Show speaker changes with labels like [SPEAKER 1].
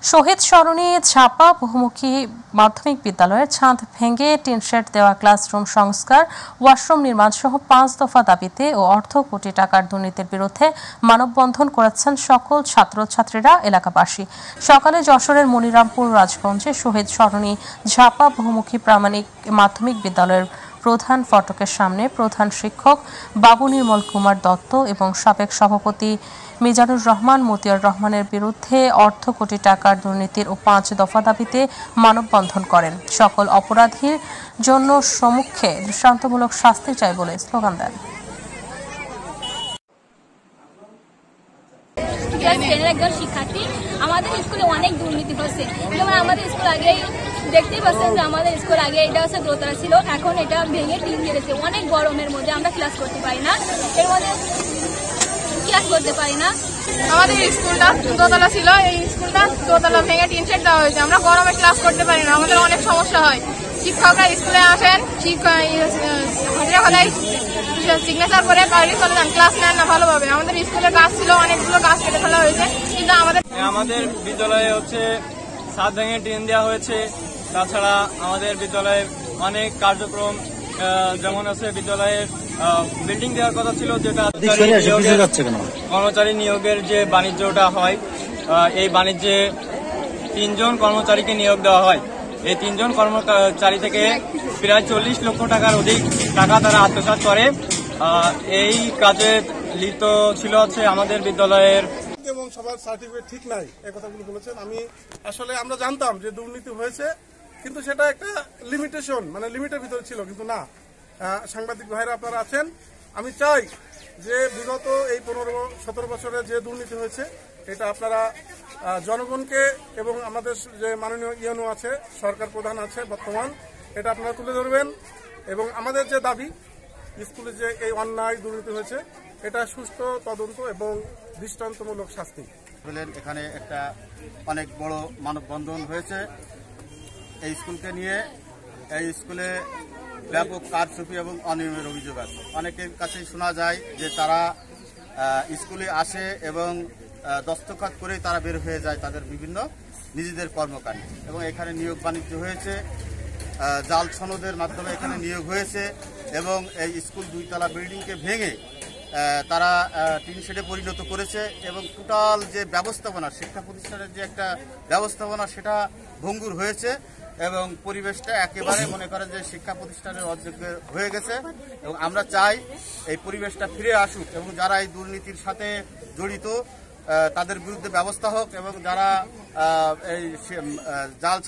[SPEAKER 1] শহীদ সরণি ছাপা বহুমুখী মাধ্যমিক বিদ্যালয়ের ছাদ ভেঙে টিনশেড দেওয়া ক্লাসরুম সংস্কার, ওয়াশরুম নির্মাণ সহ 5 দফা দাবিতে ও অর্ধ কোটি টাকার দুর্নীতির বিরুদ্ধে মানববন্ধন করেছেন সকল ছাত্রছাত্রীরা এলাকাবাসী। সকালে যশোরের মনিরামপুর রাজগঞ্জে শহীদ সরণি ঝাপা বহুমুখী প্রামাণিক মাধ্যমিক বিদ্যালয়ের প্রধান ফটকের সামনে প্রধান শিক্ষক বাবু নির্মল কুমার দত্ত এবং সাবেক সভাপতি মিজানুর রহমান মতিয়ার রহমানের বিরুদ্ধে অর্ধ কোটি টাকার দুর্নীতির ও 5 দফা দাবিতে মানববন্ধন করেন। সকল অপরাধীর জন্য সম্মুখে দৃষ্টান্তমূলক শাস্তি চাই বলে স্লোগান দেন।
[SPEAKER 2] একজন শিক্ষার্থী, আমাদের স্কুলে অনেক দুর্নীতি হচ্ছে। যেমন আমাদের স্কুল আগেই দেখতেই পাচ্ছেন যে আমাদের স্কুল আগে এটা হচ্ছে দোতলা ছিল, এখন এটা ভেঙে টিন দিয়েছে। অনেক গরমের মধ্যে আমরা ক্লাস করতে পারি না, এর মধ্যে ক্লাস করতে পারি না।
[SPEAKER 3] আমাদের স্কুলটা দোতলা ছিল, এই স্কুলটা দোতলা ভেঙে টিন শেড দেওয়া হয়েছে। আমরা গরমে ক্লাস করতে পারি না, আমাদের অনেক সমস্যা হয়। শিক্ষকরা স্কুলে আসেন, সিগনেচার করে বাইরে চলে যান, ক্লাস নেন না ভালোভাবে। আমাদের স্কুলে গাছ ছিল, অনেকগুলো গাছ কেটে ফেলা হয়েছে, কিন্তু
[SPEAKER 4] আমাদের বিদ্যালয়ে হচ্ছে ছাদ ভেঙে টিন দেওয়া হয়েছে। তাছাড়া আমাদের বিদ্যালয়ে অনেক কার্যক্রম যেমন আছে, বিদ্যালয়ে বিল্ডিং দেওয়ার কথা ছিল, যেটা কর্মচারী নিয়োগের যে বাণিজ্যটা হয়, এই বাণিজ্যে 3 জন কর্মচারীকে নিয়োগ দেওয়া হয়। এই 3 জন কর্মচারী থেকে প্রায় 40 লক্ষ টাকার অধিক টাকা তারা আত্মসাৎ করে। এই কাজে লিপ্ত ছিল হচ্ছে আমাদের বিদ্যালয়ের
[SPEAKER 5] এবং সবার সার্টিফিকেট ঠিক নাই, এই কথাগুলো বলেছেন। আমরা জানতাম যে দুর্নীতি হয়েছে, কিন্তু সেটা একটা লিমিটেশন, মানে লিমিটের ভিতরে ছিল, কিন্তু না। সাংবাদিক ভাইরা আপনারা আছেন, আমি চাই যে বিগত এই 15-17 বছরে যে দুর্নীতি হয়েছে, এটা আপনারা জনগণকে এবং আমাদের যে মাননীয় ইউনো আছে, সরকার প্রধান আছে বর্তমান, এটা আপনারা তুলে ধরবেন। এবং আমাদের যে দাবি, স্কুলে যে এই অন্যায় দুর্নীতি হয়েছে, এটা সুষ্ঠু তদন্ত এবং দৃষ্টান্তমূলক শাস্তি।
[SPEAKER 6] এখানে একটা অনেক বড় মানববন্ধন হয়েছে এই স্কুলকে নিয়ে। এই স্কুলে ব্যাপক কারচুপি এবং অনিয়মের অভিযোগ আছে। অনেকের কাছেই শোনা যায় যে তারা স্কুলে আসে এবং দস্তখত করে তারা বের হয়ে যায় তাদের বিভিন্ন নিজেদের কর্মকাণ্ডে। এবং এখানে নিয়োগ বাণিজ্য হয়েছে, জাল সনদের মাধ্যমে এখানে নিয়োগ হয়েছে। এবং এই স্কুল 2 তলা বিল্ডিংকে ভেঙে তারা টিন শেডে পরিণত করেছে। এবং টোটাল যে ব্যবস্থাপনা, শিক্ষা প্রতিষ্ঠানের যে একটা ব্যবস্থাপনা, সেটা ভঙ্গুর হয়েছে। এবং পরিবেশটা একেবারে মনে করেন যে শিক্ষা প্রতিষ্ঠানের অযোগ্য হয়ে গেছে। এবং আমরা চাই এই পরিবেশটা ফিরে আসুক এবং যারা এই দুর্নীতির সাথে জড়িত তাদের বিরুদ্ধে ব্যবস্থা হোক, এবং যারা এই জাল